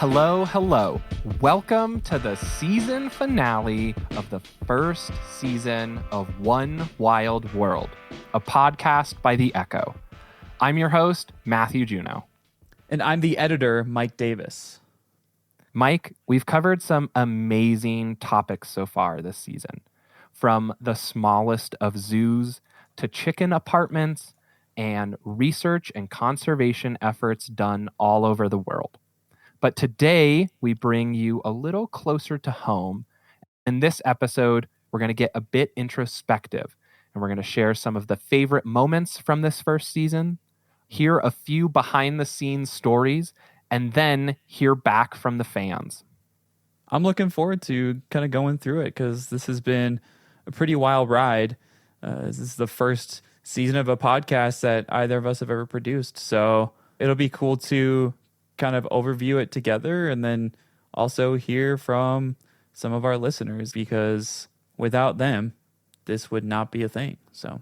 Hello, hello. Welcome to the season finale of the first season of One Wild World, a podcast by The Echo. I'm your host, Matthew Juneau. And I'm the editor, Mike Davis. Mike, we've covered some amazing topics so far this season, from the smallest of zoos to chicken apartments and research and conservation efforts done all over the world. But today, we bring you a little closer to home. In this episode, we're going to get a bit introspective, and we're going to share some of the favorite moments from this first season, hear a few behind-the-scenes stories, and then hear back from the fans. I'm looking forward to kind of going through it because this has been a pretty wild ride. This is the first season of a podcast that either of us have ever produced. So it'll be cool to kind of overview it together and then also hear from some of our listeners, because without them, this would not be a thing. So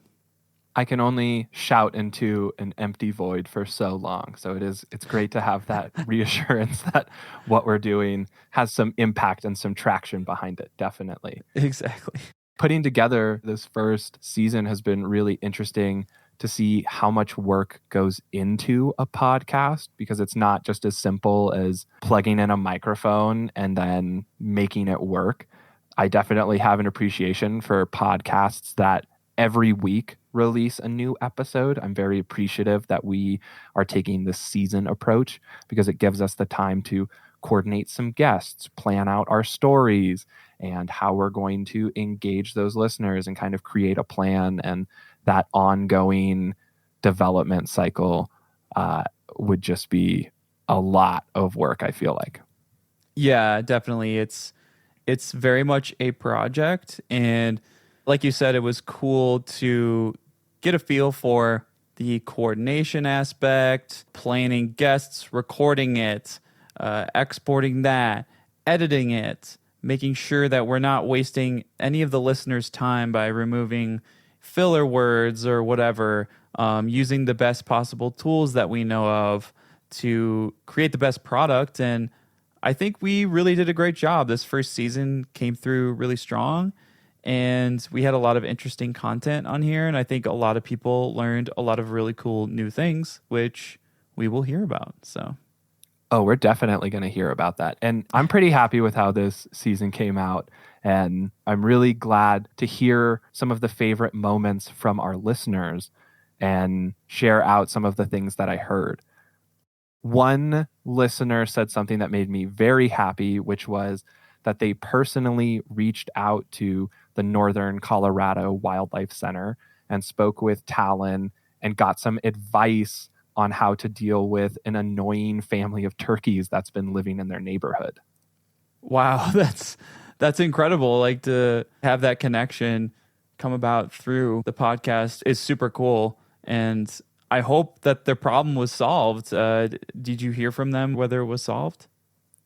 I can only shout into an empty void for so long. So it's great to have that reassurance that what we're doing has some impact and some traction behind it. Definitely. exactly. Putting together this first season has been really interesting to see how much work goes into a podcast, because it's not just as simple as plugging in a microphone and then making it work. I definitely have an appreciation for podcasts that every week release a new episode. I'm very appreciative that we are taking this season approach, because it gives us the time to coordinate some guests, plan out our stories, and how we're going to engage those listeners and kind of create a plan. And that ongoing development cycle would just be a lot of work, I feel like. Yeah, definitely. It's very much a project. And like you said, it was cool to get a feel for the coordination aspect, planning guests, recording it, exporting that, editing it, making sure that we're not wasting any of the listeners' time by removing filler words or whatever, using the best possible tools that we know of to create the best product. And I think we really did a great job. This first season came through really strong, and we had a lot of interesting content on here. And I think a lot of people learned a lot of really cool new things, which we will hear about. So, oh, we're definitely going to hear about that. And I'm pretty happy with how this season came out. And I'm really glad to hear some of the favorite moments from our listeners and share out some of the things that I heard. One listener said something that made me very happy, which was that they personally reached out to the Northern Colorado Wildlife Center and spoke with Talon and got some advice on how to deal with an annoying family of turkeys that's been living in their neighborhood. wow, that's incredible. Like, to have that connection come about through the podcast is super cool. And I hope that the problem was solved. Did you hear from them whether it was solved?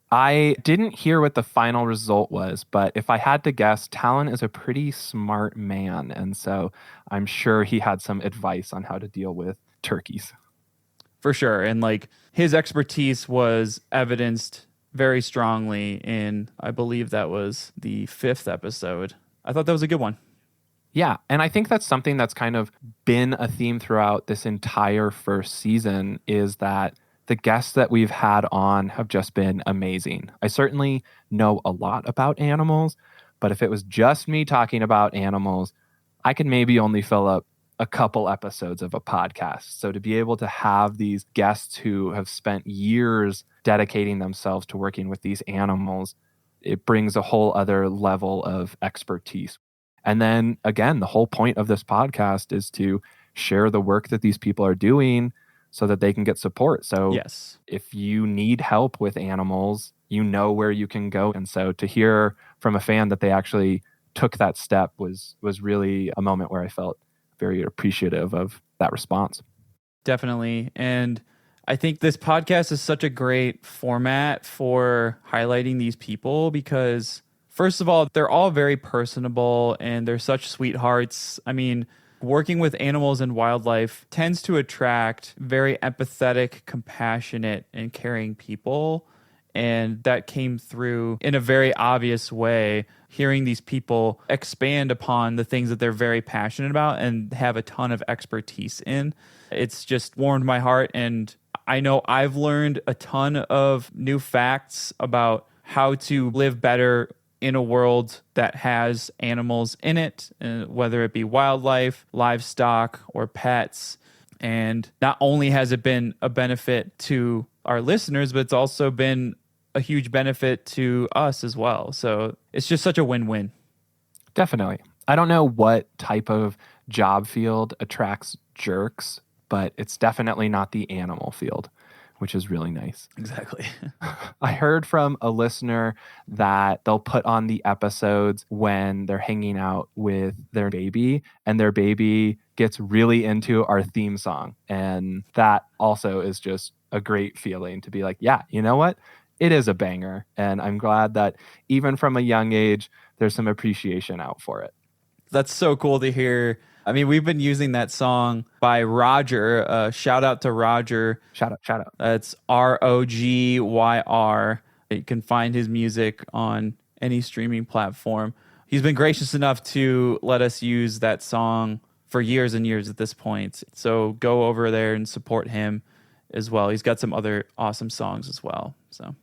I didn't hear what the final result was, but if I had to guess, Talon is a pretty smart man. And so I'm sure he had some advice on how to deal with turkeys. For sure. And like, his expertise was evidenced very strongly in, I believe that was the 5th episode. I thought that was a good one. Yeah, and I think that's something that's kind of been a theme throughout this entire first season, is that the guests that we've had on have just been amazing. I certainly know a lot about animals, but if it was just me talking about animals, I could maybe only fill up a couple episodes of a podcast. So to be able to have these guests who have spent years dedicating themselves to working with these animals, it brings a whole other level of expertise. And then again, the whole point of this podcast is to share the work that these people are doing so that they can get support. So yes, if you need help with animals, you know where you can go. And so to hear from a fan that they actually took that step was really a moment where I felt very appreciative of that response. definitely. And I think this podcast is such a great format for highlighting these people because, first of all, they're all very personable and they're such sweethearts. I mean, working with animals and wildlife tends to attract very empathetic, compassionate, and caring people. And that came through in a very obvious way, hearing these people expand upon the things that they're very passionate about and have a ton of expertise in. It's just warmed my heart. And I know I've learned a ton of new facts about how to live better in a world that has animals in it, whether it be wildlife, livestock, or pets. And not only has it been a benefit to our listeners, but it's also been a huge benefit to us as well. So it's just such a win-win. Definitely. I don't know what type of job field attracts jerks, but it's definitely not the animal field, which is really nice. Exactly. I heard from a listener that they'll put on the episodes when they're hanging out with their baby, and their baby gets really into our theme song. And that also is just a great feeling to be like, yeah, you know what? It is a banger. And I'm glad that even from a young age, there's some appreciation out for it. That's so cool to hear. I mean, we've been using that song by Roger. Shout out to Roger. Shout out. That's ROGYR. You can find his music on any streaming platform. He's been gracious enough to let us use that song for years and years at this point. So go over there and support him as well. He's got some other awesome songs as well. So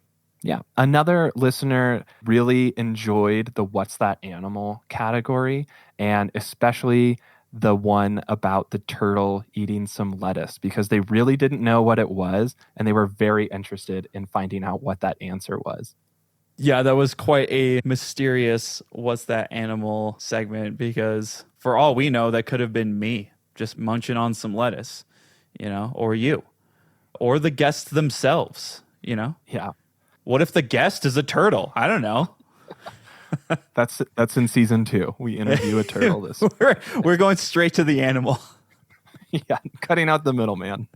yeah. Another listener really enjoyed the What's That Animal category, and especially the one about the turtle eating some lettuce, because they really didn't know what it was, and they were very interested in finding out what that answer was. Yeah, that was quite a mysterious What's That Animal segment, because for all we know, that could have been me just munching on some lettuce, or you, or the guests themselves, Yeah. What if the guest is a turtle? I don't know. That's in season 2. We interview a turtle this we're going straight to the animal. Yeah, cutting out the middleman.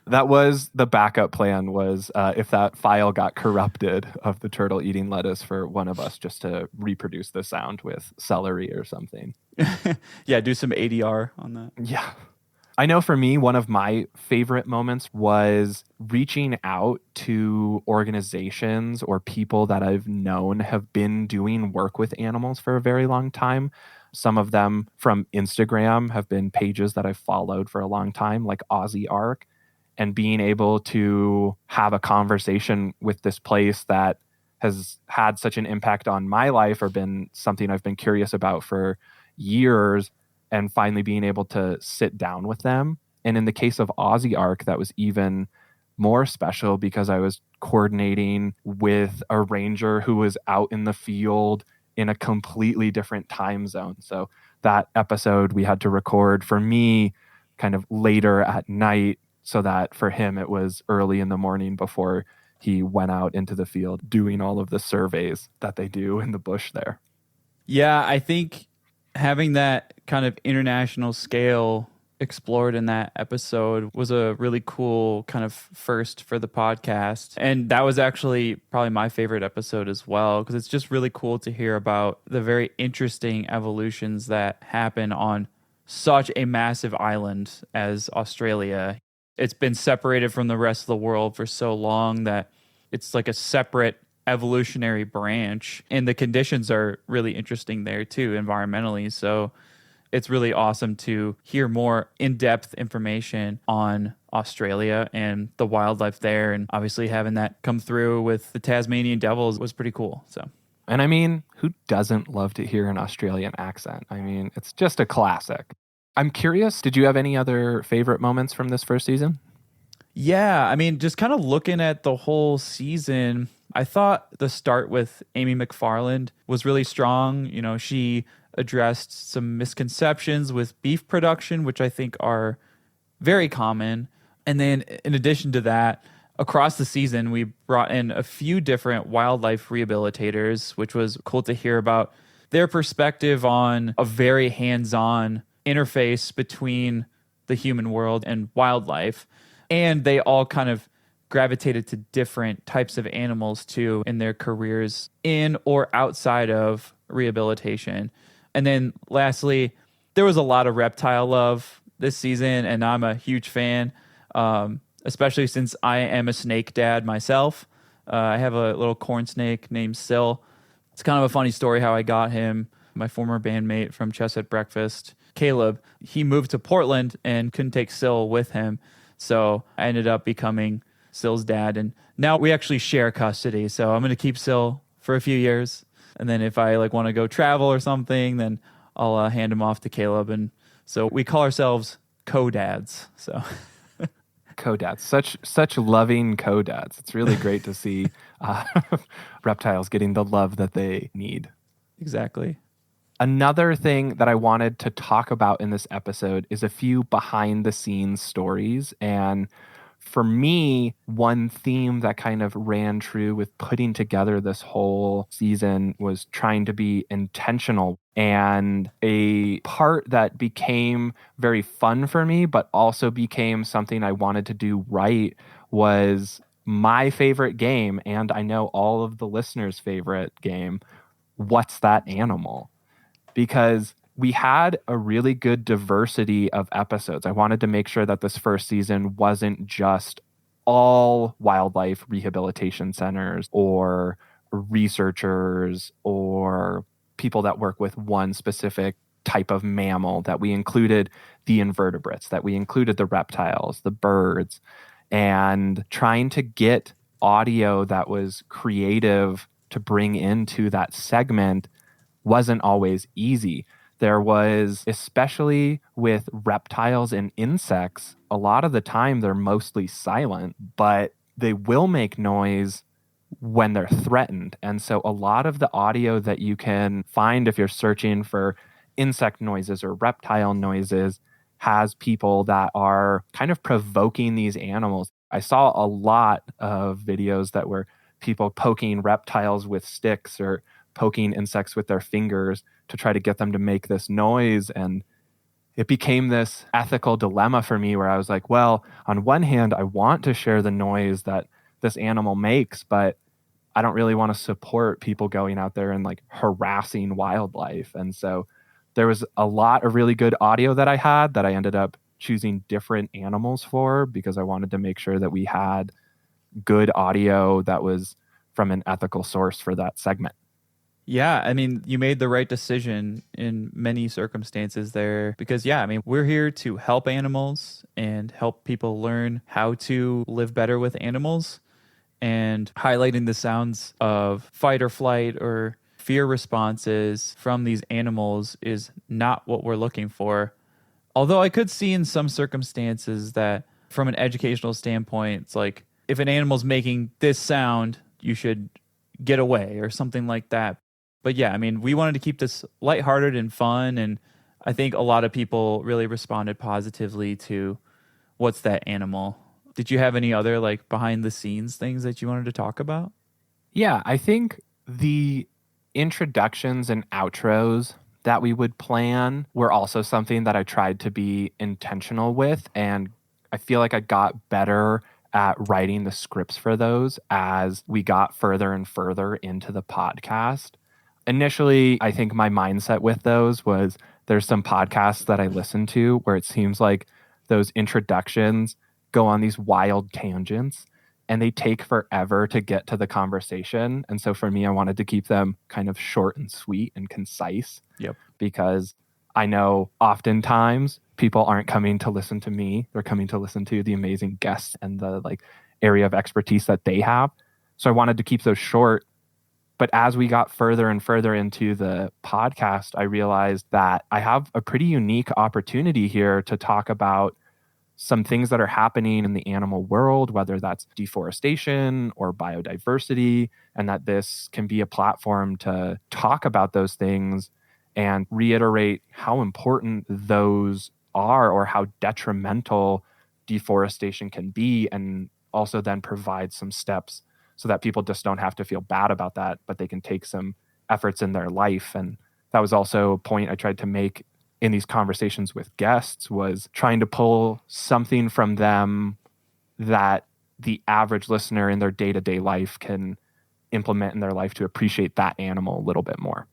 That was the backup plan, was if that file got corrupted of the turtle eating lettuce, for one of us just to reproduce the sound with celery or something. Yeah, do some ADR on that. Yeah. I know for me, one of my favorite moments was reaching out to organizations or people that I've known have been doing work with animals for a very long time. Some of them from Instagram have been pages that I've followed for a long time, like Aussie Ark, and being able to have a conversation with this place that has had such an impact on my life, or been something I've been curious about for years, and finally being able to sit down with them. And in the case of Aussie Ark, that was even more special because I was coordinating with a ranger who was out in the field in a completely different time zone. So that episode we had to record, for me, kind of later at night, so that for him it was early in the morning before he went out into the field doing all of the surveys that they do in the bush there. Yeah, I think having that kind of international scale explored in that episode was a really cool kind of first for the podcast. And that was actually probably my favorite episode as well, because it's just really cool to hear about the very interesting evolutions that happen on such a massive island as Australia. It's been separated from the rest of the world for so long that it's like a separate evolutionary branch, and the conditions are really interesting there too, environmentally. So it's really awesome to hear more in-depth information on Australia and the wildlife there, and obviously having that come through with the Tasmanian devils was pretty cool. So, and I mean, who doesn't love to hear an Australian accent? I mean, it's just a classic. I'm curious, did you have any other favorite moments from this first season? Yeah, I mean, just kind of looking at the whole season, I thought the start with Amy McFarland was really strong. She addressed some misconceptions with beef production, which I think are very common. And then in addition to that, across the season, we brought in a few different wildlife rehabilitators, which was cool to hear about their perspective on a very hands-on interface between the human world and wildlife. And they all kind of gravitated to different types of animals too in their careers in or outside of rehabilitation. And then lastly, there was a lot of reptile love this season, and I'm a huge fan, especially since I am a snake dad myself. I have a little corn snake named Syl. It's kind of a funny story how I got him. My former bandmate from Chess at Breakfast, Caleb, he moved to Portland and couldn't take Syl with him. So I ended up becoming Syl's dad. And now we actually share custody. So I'm going to keep Syl for a few years. And then if I like want to go travel or something, then I'll hand him off to Caleb. And so we call ourselves co-dads. So Co-dads, such loving co-dads. It's really great to see reptiles getting the love that they need. exactly. Another thing that I wanted to talk about in this episode is a few behind the scenes stories. And for me, one theme that kind of ran true with putting together this whole season was trying to be intentional. And a part that became very fun for me, but also became something I wanted to do right, was my favorite game, and I know all of the listeners' favorite game, What's That Animal? Because we had a really good diversity of episodes. I wanted to make sure that this first season wasn't just all wildlife rehabilitation centers or researchers or people that work with one specific type of mammal, that we included the invertebrates, that we included the reptiles, the birds, and trying to get audio that was creative to bring into that segment wasn't always easy. There was, especially with reptiles and insects, a lot of the time they're mostly silent, but they will make noise when they're threatened. And so a lot of the audio that you can find if you're searching for insect noises or reptile noises has people that are kind of provoking these animals. I saw a lot of videos that were people poking reptiles with sticks or poking insects with their fingers to try to get them to make this noise. And it became this ethical dilemma for me where I was like, well, on one hand, I want to share the noise that this animal makes, but I don't really want to support people going out there and like harassing wildlife. And so there was a lot of really good audio that I had that I ended up choosing different animals for, because I wanted to make sure that we had good audio that was from an ethical source for that segment. Yeah, I mean, you made the right decision in many circumstances there because, yeah, I mean, we're here to help animals and help people learn how to live better with animals. And highlighting the sounds of fight or flight or fear responses from these animals is not what we're looking for. Although I could see in some circumstances that from an educational standpoint, it's like if an animal's making this sound, you should get away or something like that. But yeah, I mean, we wanted to keep this lighthearted and fun. And I think a lot of people really responded positively to What's That Animal? Did you have any other like behind the scenes things that you wanted to talk about? Yeah, I think the introductions and outros that we would plan were also something that I tried to be intentional with. And I feel like I got better at writing the scripts for those as we got further and further into the podcast. Initially, I think my mindset with those was there's some podcasts that I listen to where it seems like those introductions go on these wild tangents and they take forever to get to the conversation. And so for me, I wanted to keep them kind of short and sweet and concise. Yep. Because I know oftentimes people aren't coming to listen to me. They're coming to listen to the amazing guests and the like area of expertise that they have. So I wanted to keep those short. But as we got further and further into the podcast, I realized that I have a pretty unique opportunity here to talk about some things that are happening in the animal world, whether that's deforestation or biodiversity, and that this can be a platform to talk about those things and reiterate how important those are or how detrimental deforestation can be, and also then provide some steps so that people just don't have to feel bad about that, but they can take some efforts in their life. And that was also a point I tried to make in these conversations with guests, was trying to pull something from them that the average listener in their day-to-day life can implement in their life to appreciate that animal a little bit more.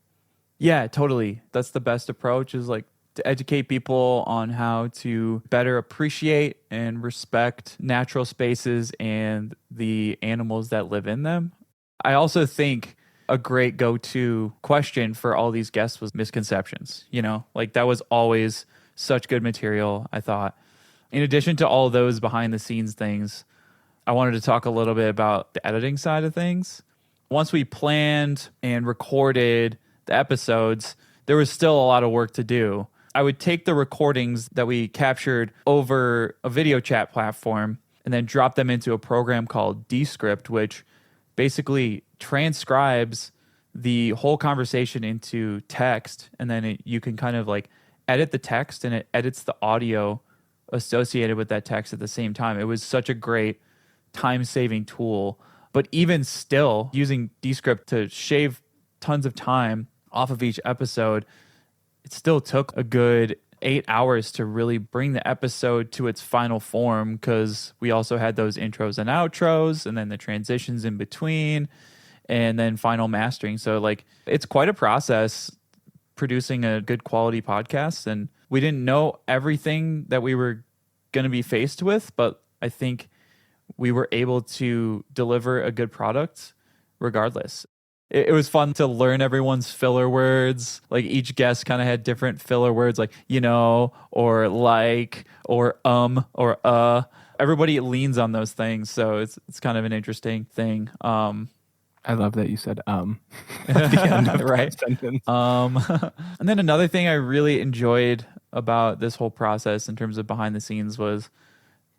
Yeah, totally. That's the best approach, is like to educate people on how to better appreciate and respect natural spaces and the animals that live in them. I also think a great go-to question for all these guests was misconceptions. Like that was always such good material, I thought. In addition to all those behind the scenes things, I wanted to talk a little bit about the editing side of things. Once we planned and recorded the episodes, there was still a lot of work to do. I would take the recordings that we captured over a video chat platform and then drop them into a program called Descript, which basically transcribes the whole conversation into text. And then you can kind of like edit the text, and it edits the audio associated with that text at the same time. It was such a great time-saving tool. But even still, using Descript to shave tons of time off of each episode, it still took a good 8 hours to really bring the episode to its final form, because we also had those intros and outros and then the transitions in between and then final mastering. So like it's quite a process producing a good quality podcast, and we didn't know everything that we were going to be faced with, but I think we were able to deliver a good product regardless. It was fun to learn everyone's filler words. Like each guest kind of had different filler words, like, or like, or or. Everybody leans on those things. So it's kind of an interesting thing. I love that you said at the end of right. that sentence. And then another thing I really enjoyed about this whole process in terms of behind the scenes was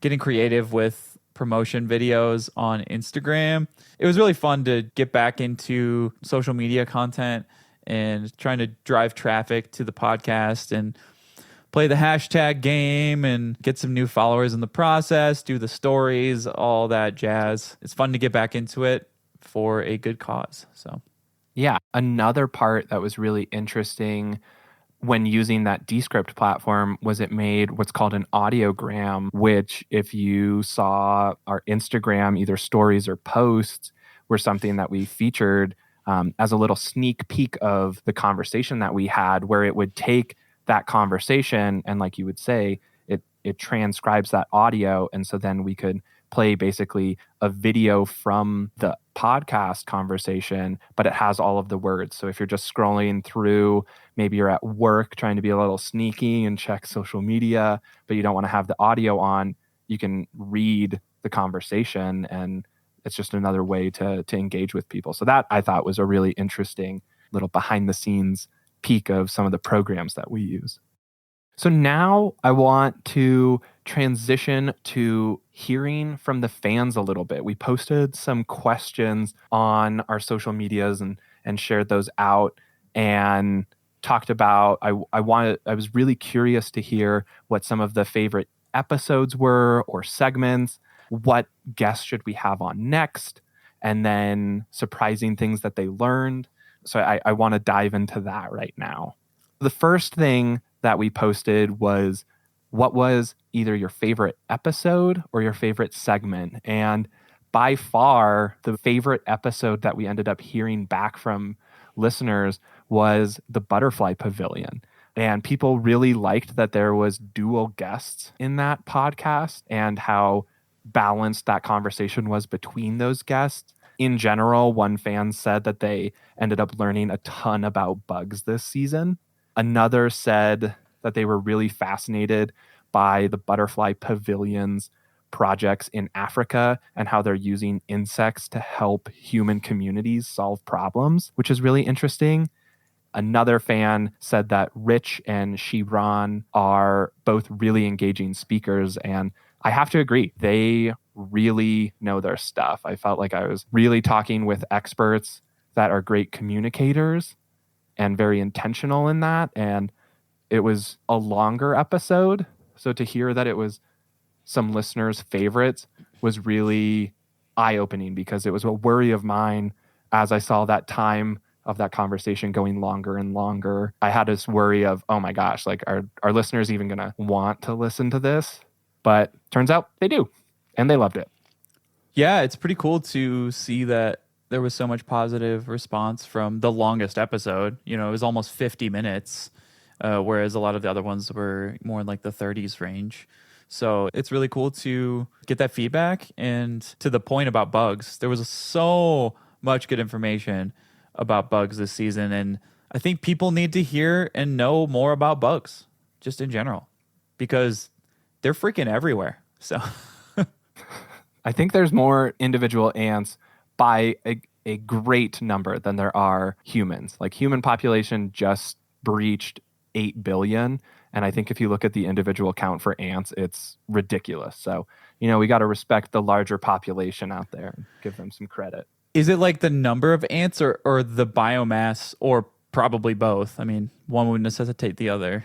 getting creative with promotion videos on Instagram. It was really fun to get back into social media content and trying to drive traffic to the podcast and play the hashtag game and get some new followers in the process, do the stories, all that jazz. It's fun to get back into it for a good cause. So, yeah, another part that was really interesting when using that Descript platform was it made what's called an audiogram, which if you saw our Instagram, either stories or posts, were something that we featured as a little sneak peek of the conversation that we had, where it would take that conversation and, like you would say, it transcribes that audio. And so then we could play basically a video from the podcast conversation, but it has all of the words. So if you're just scrolling through, maybe you're at work trying to be a little sneaky and check social media, but you don't want to have the audio on, you can read the conversation, and it's just another way to engage with people. So that I thought was a really interesting little behind the scenes peek of some of the programs that we use. So now I want to transition to hearing from the fans a little bit. We posted some questions on our social medias and shared those out and talked about, I was really curious to hear what some of the favorite episodes were or segments, what guests should we have on next, and then surprising things that they learned. So I want to dive into that right now. The first thing that we posted was what was either your favorite episode or your favorite segment. And by far, the favorite episode that we ended up hearing back from listeners was the Butterfly Pavilion. And people really liked that there was dual guests in that podcast and how balanced that conversation was between those guests. In general, one fan said that they ended up learning a ton about bugs this season. Another said that they were really fascinated by the Butterfly Pavilion's projects in Africa and how they're using insects to help human communities solve problems, which is really interesting. Another fan said that Rich and Shibran are both really engaging speakers, and I have to agree, they really know their stuff. I felt like I was really talking with experts that are great communicators and very intentional in that, and it was a longer episode, so to hear that it was some listeners' favorites was really eye-opening, because it was a worry of mine as I saw that time of that conversation going longer and longer. I had this worry of, oh my gosh, like are listeners even going to want to listen to this? But turns out they do, and they loved it. Yeah, it's pretty cool to see that there was so much positive response from the longest episode. It was almost 50 minutes. whereas a lot of the other ones were more in like the 30s range. So it's really cool to get that feedback. And to the point about bugs, there was so much good information about bugs this season. And I think people need to hear and know more about bugs just in general because they're freaking everywhere. So I think there's more individual ants by a great number than there are humans. Like human population just breached 8 billion. And I think if you look at the individual count for ants, it's ridiculous. So, we got to respect the larger population out there and give them some credit. is it like the number of ants or the biomass or probably both? I mean, one would necessitate the other.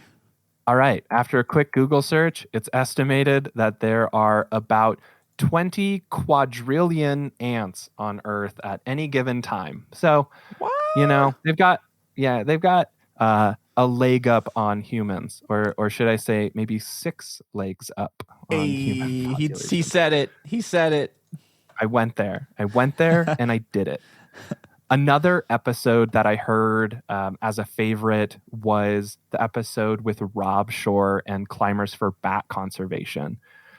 All right. After a quick Google search, it's estimated that there are about 20 quadrillion ants on Earth at any given time. So, What? they've got a leg up on humans, or should I say maybe 6 legs up on human He population. said it. He said it. I went there and I did it. Another episode that I heard as a favorite was the episode with Rob Shore and Climbers for Bat Conservation.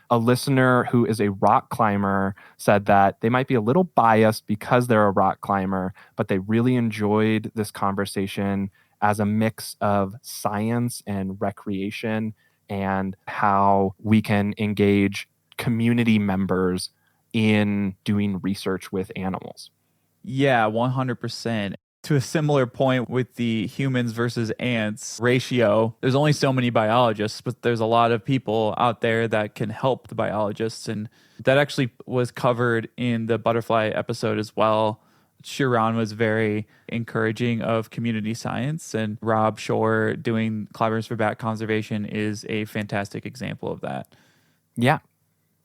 A listener who is a rock climber said that they might be a little biased because they're a rock climber, but they really enjoyed this conversation as a mix of science and recreation and how we can engage community members in doing research with animals. Yeah, 100%. To a similar point with the humans versus ants ratio, there's only so many biologists, but there's a lot of people out there that can help the biologists. And that actually was covered in the butterfly episode as well. Shiran was very encouraging of community science, and Rob Shore doing Climbers for Bat Conservation is a fantastic example of that. Yeah.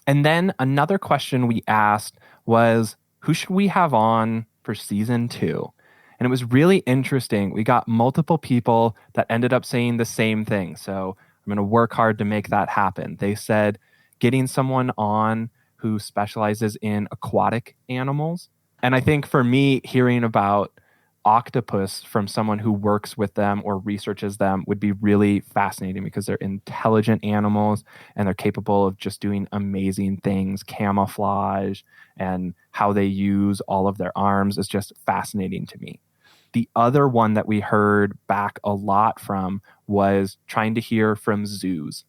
And then another question we asked was, who should we have on for season 2? And it was really interesting. We got multiple people that ended up saying the same thing. So I'm going to work hard to make that happen. They said getting someone on who specializes in aquatic animals. And I think for me, hearing about octopus from someone who works with them or researches them would be really fascinating because they're intelligent animals and they're capable of just doing amazing things. Camouflage and how they use all of their arms is just fascinating to me. The other one that we heard back a lot from was trying to hear from zoos,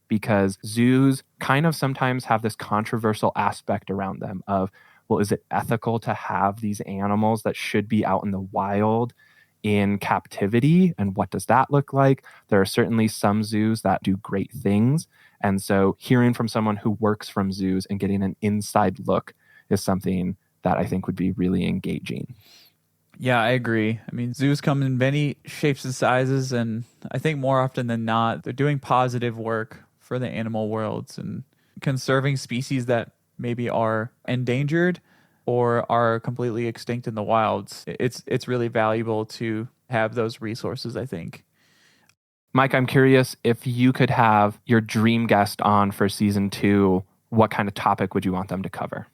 because zoos kind of sometimes have this controversial aspect around them of, well, is it ethical to have these animals that should be out in the wild in captivity? And what does that look like? There are certainly some zoos that do great things. And so hearing from someone who works from zoos and getting an inside look is something that I think would be really engaging. Yeah, I agree. I mean, zoos come in many shapes and sizes, and I think more often than not, they're doing positive work for the animal worlds and conserving species that maybe are endangered or are completely extinct in the wilds. It's really valuable to have those resources, I think. Mike, I'm curious if you could have your dream guest on for season 2, what kind of topic would you want them to cover?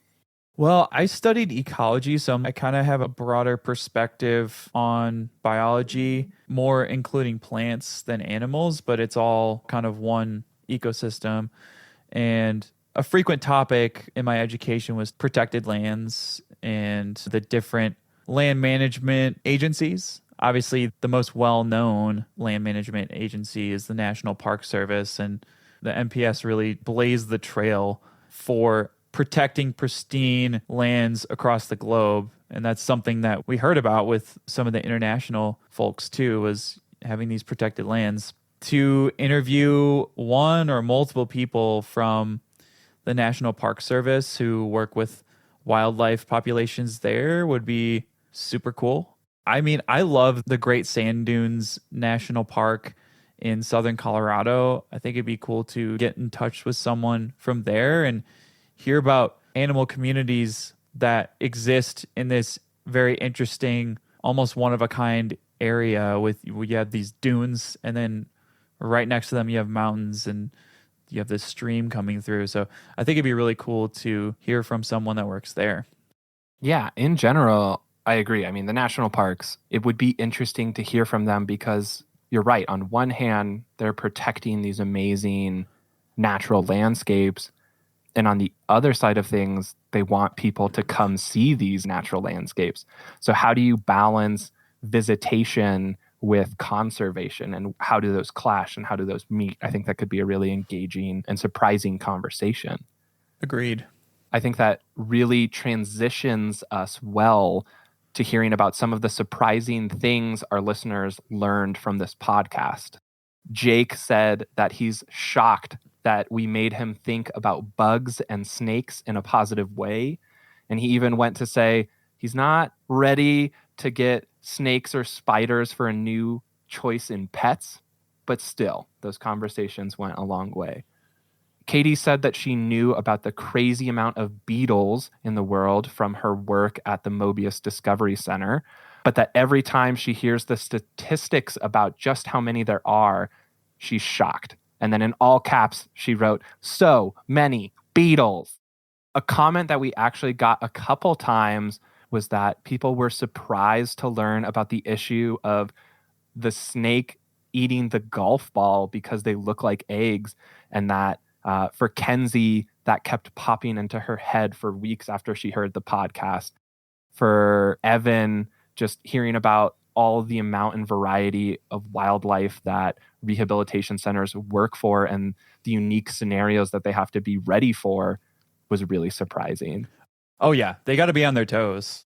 Well, I studied ecology, so I kind of have a broader perspective on biology, more including plants than animals, but it's all kind of one ecosystem. And a frequent topic in my education was protected lands and the different land management agencies. Obviously, the most well-known land management agency is the National Park Service, and the NPS really blazed the trail for protecting pristine lands across the globe. And that's something that we heard about with some of the international folks too, was having these protected lands. To interview one or multiple people from the National Park Service who work with wildlife populations there would be super cool. I mean, I love the Great Sand Dunes National Park in southern Colorado. I think it'd be cool to get in touch with someone from there and hear about animal communities that exist in this very interesting, almost one-of-a-kind area with, you have these dunes, and then right next to them you have mountains, and you have this stream coming through. So I think it'd be really cool to hear from someone that works there. Yeah, in general, I agree. I mean, the national parks, it would be interesting to hear from them because you're right. On one hand, they're protecting these amazing natural landscapes. And on the other side of things, they want people to come see these natural landscapes. So, how do you balance visitation with conservation, and how do those clash and how do those meet? I think that could be a really engaging and surprising conversation. Agreed. I think that really transitions us well to hearing about some of the surprising things our listeners learned from this podcast. Jake said that he's shocked that we made him think about bugs and snakes in a positive way. And he even went to say he's not ready to get snakes or spiders for a new choice in pets, but still, those conversations went a long way. Katie said that she knew about the crazy amount of beetles in the world from her work at the Mobius Discovery Center, but that every time she hears the statistics about just how many there are, she's shocked. And then in all caps, she wrote, "So many beetles." A comment that we actually got a couple times was that people were surprised to learn about the issue of the snake eating the golf ball because they look like eggs, and that for Kenzie, that kept popping into her head for weeks after she heard the podcast. For Evan, just hearing about all the amount and variety of wildlife that rehabilitation centers work for and the unique scenarios that they have to be ready for was really surprising. Oh, yeah. They got to be on their toes.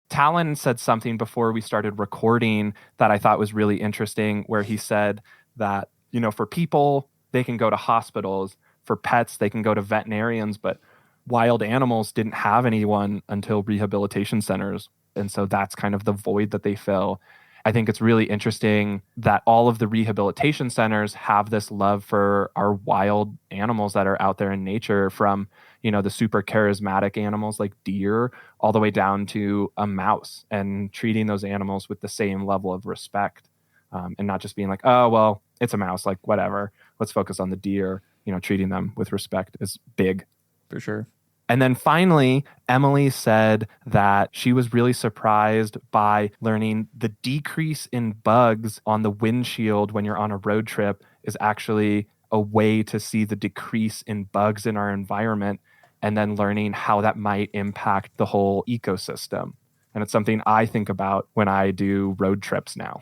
Talon said something before we started recording that I thought was really interesting, where he said that, for people, they can go to hospitals. For pets, they can go to veterinarians, but wild animals didn't have anyone until rehabilitation centers. And so that's kind of the void that they fill. I think it's really interesting that all of the rehabilitation centers have this love for our wild animals that are out there in nature, from, the super charismatic animals like deer all the way down to a mouse, and treating those animals with the same level of respect, and not just being like, oh, well, it's a mouse, like whatever, let's focus on the deer. Treating them with respect is big. For sure. And then finally, Emily said that she was really surprised by learning the decrease in bugs on the windshield when you're on a road trip is actually a way to see the decrease in bugs in our environment, and then learning how that might impact the whole ecosystem. And it's something I think about when I do road trips now.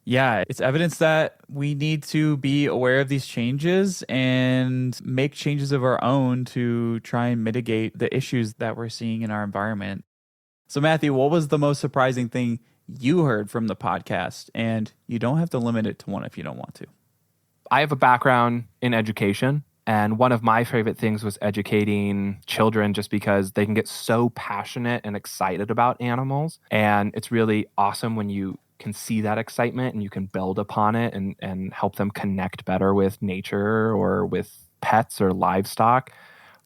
Yeah, it's evidence that we need to be aware of these changes and make changes of our own to try and mitigate the issues that we're seeing in our environment. So, Matthew, what was the most surprising thing you heard from the podcast? And you don't have to limit it to one if you don't want to. I have a background in education, and one of my favorite things was educating children, just because they can get so passionate and excited about animals. And it's really awesome when you can see that excitement and you can build upon it and help them connect better with nature or with pets or livestock.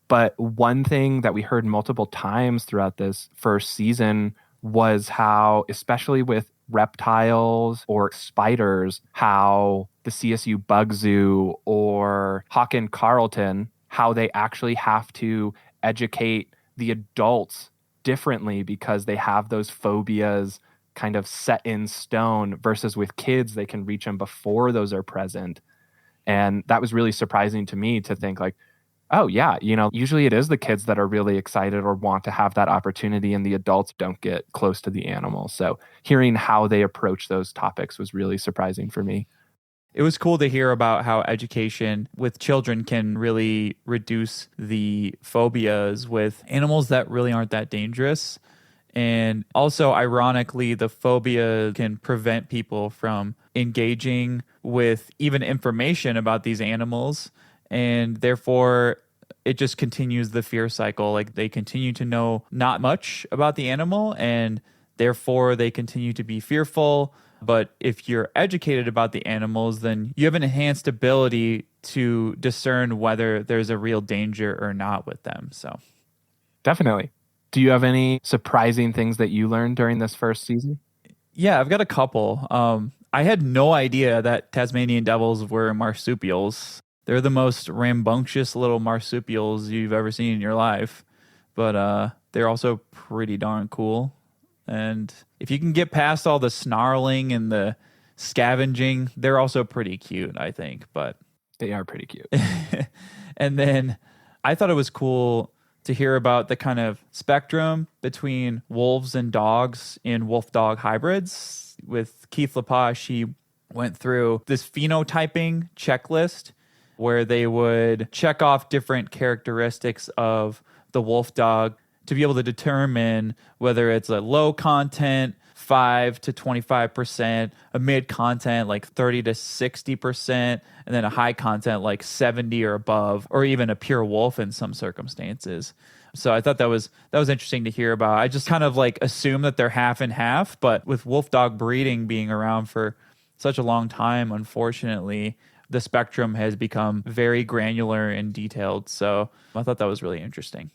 But one thing that we heard multiple times throughout this first season was how, especially with reptiles or spiders, how the CSU Bug Zoo or Hawk and Carlton, how they actually have to educate the adults differently because they have those phobias kind of set in stone, versus with kids, they can reach them before those are present. And that was really surprising to me to think like, oh yeah, usually it is the kids that are really excited or want to have that opportunity, and the adults don't get close to the animals. So hearing how they approach those topics was really surprising for me. It was cool to hear about how education with children can really reduce the phobias with animals that really aren't that dangerous. And also, ironically, the phobia can prevent people from engaging with even information about these animals. And therefore, it just continues the fear cycle. Like, they continue to know not much about the animal, and therefore they continue to be fearful. But if you're educated about the animals, then you have an enhanced ability to discern whether there's a real danger or not with them. So, definitely. Do you have any surprising things that you learned during this first season? Yeah, I've got a couple. I had no idea that Tasmanian devils were marsupials. They're the most rambunctious little marsupials you've ever seen in your life. But they're also pretty darn cool. And if you can get past all the snarling and the scavenging. They're also pretty cute, I think, but They are pretty cute. and then I thought it was cool to hear about the kind of spectrum between wolves and dogs in wolf-dog hybrids. With Keith Lepache, he went through this phenotyping checklist where they would check off different characteristics of the wolf dog to be able to determine whether it's a low content, 5 to 25%, a mid content like 30 to 60%, and then a high content like 70 or above, or even a pure wolf in some circumstances. So I thought that was interesting to hear about. I just kind of like assume that they're half and half, but with wolf dog breeding being around for such a long time, unfortunately, the spectrum has become very granular and detailed. So I thought that was really interesting.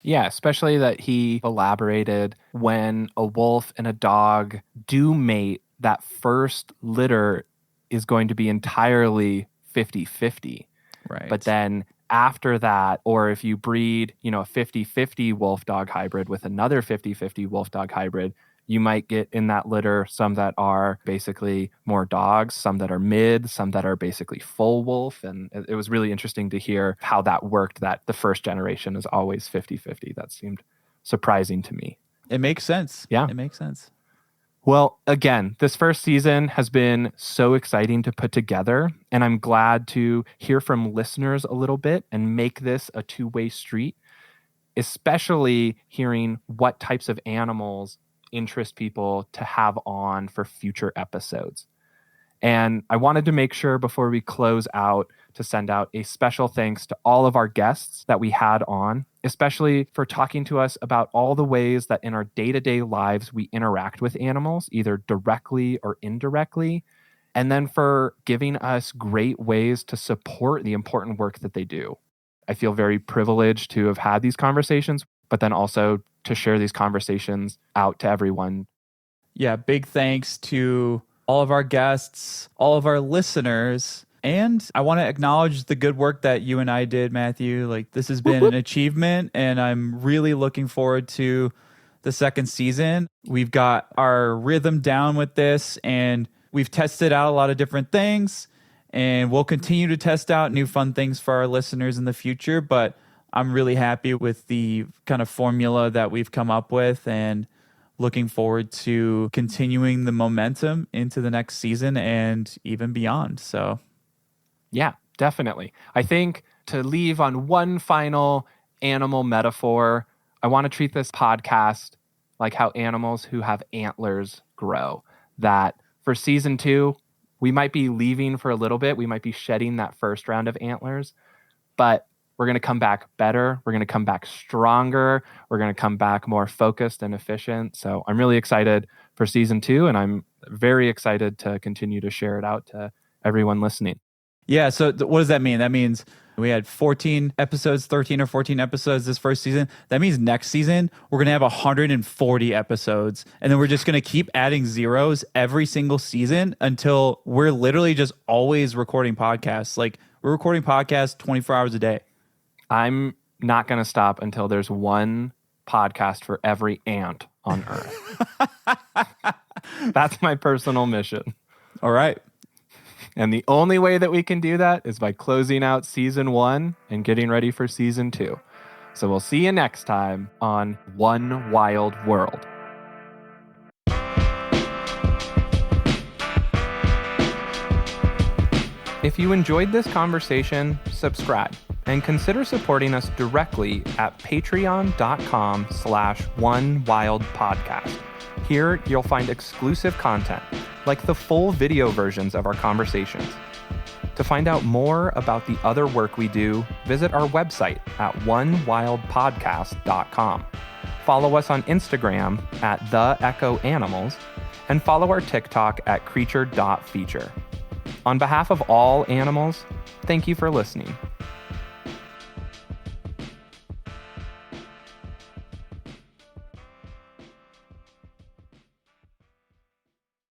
Yeah, especially that he elaborated when a wolf and a dog do mate, that first litter is going to be entirely 50-50. Right. But then after that, or if you breed, a 50-50 wolf dog hybrid with another 50-50 wolf dog hybrid, you might get in that litter some that are basically more dogs, some that are mid, some that are basically full wolf. And it was really interesting to hear how that worked, that the first generation is always 50-50. That seemed surprising to me. It makes sense. Yeah. It makes sense. Well, again, this first season has been so exciting to put together, and I'm glad to hear from listeners a little bit and make this a two-way street, especially hearing what types of animals interest people to have on for future episodes. And I wanted to make sure before we close out to send out a special thanks to all of our guests that we had on, especially for talking to us about all the ways that in our day-to-day lives we interact with animals, either directly or indirectly, and then for giving us great ways to support the important work that they do. I feel very privileged to have had these conversations, but then also to share these conversations out to everyone. Yeah, big thanks to all of our guests, all of our listeners. And I want to acknowledge the good work that you and I did, Matthew. Like, this has been an achievement, and I'm really looking forward to the second season. We've got our rhythm down with this, and we've tested out a lot of different things, and we'll continue to test out new fun things for our listeners in the future. But I'm really happy with the kind of formula that we've come up with, and looking forward to continuing the momentum into the next season and even beyond. So, yeah, definitely. I think to leave on one final animal metaphor, I want to treat this podcast like how animals who have antlers grow. That for season 2, we might be leaving for a little bit. We might be shedding that first round of antlers, but we're going to come back better. We're going to come back stronger. We're going to come back more focused and efficient. So I'm really excited for season 2, and I'm very excited to continue to share it out to everyone listening. Yeah. So what does that mean? That means we had 14 episodes, 13 or 14 episodes this first season. That means next season, we're going to have 140 episodes. And then we're just going to keep adding zeros every single season until we're literally just always recording podcasts. Like, we're recording podcasts 24 hours a day. I'm not going to stop until there's one podcast for every ant on Earth. That's my personal mission. All right. And the only way that we can do that is by closing out season 1 and getting ready for season 2. So we'll see you next time on One Wild World. If you enjoyed this conversation, subscribe and consider supporting us directly at patreon.com/onewildpodcast. Here, you'll find exclusive content, like the full video versions of our conversations. To find out more about the other work we do, visit our website at onewildpodcast.com. Follow us on Instagram at @theechoanimals, and follow our TikTok at creature.feature. On behalf of all animals, thank you for listening.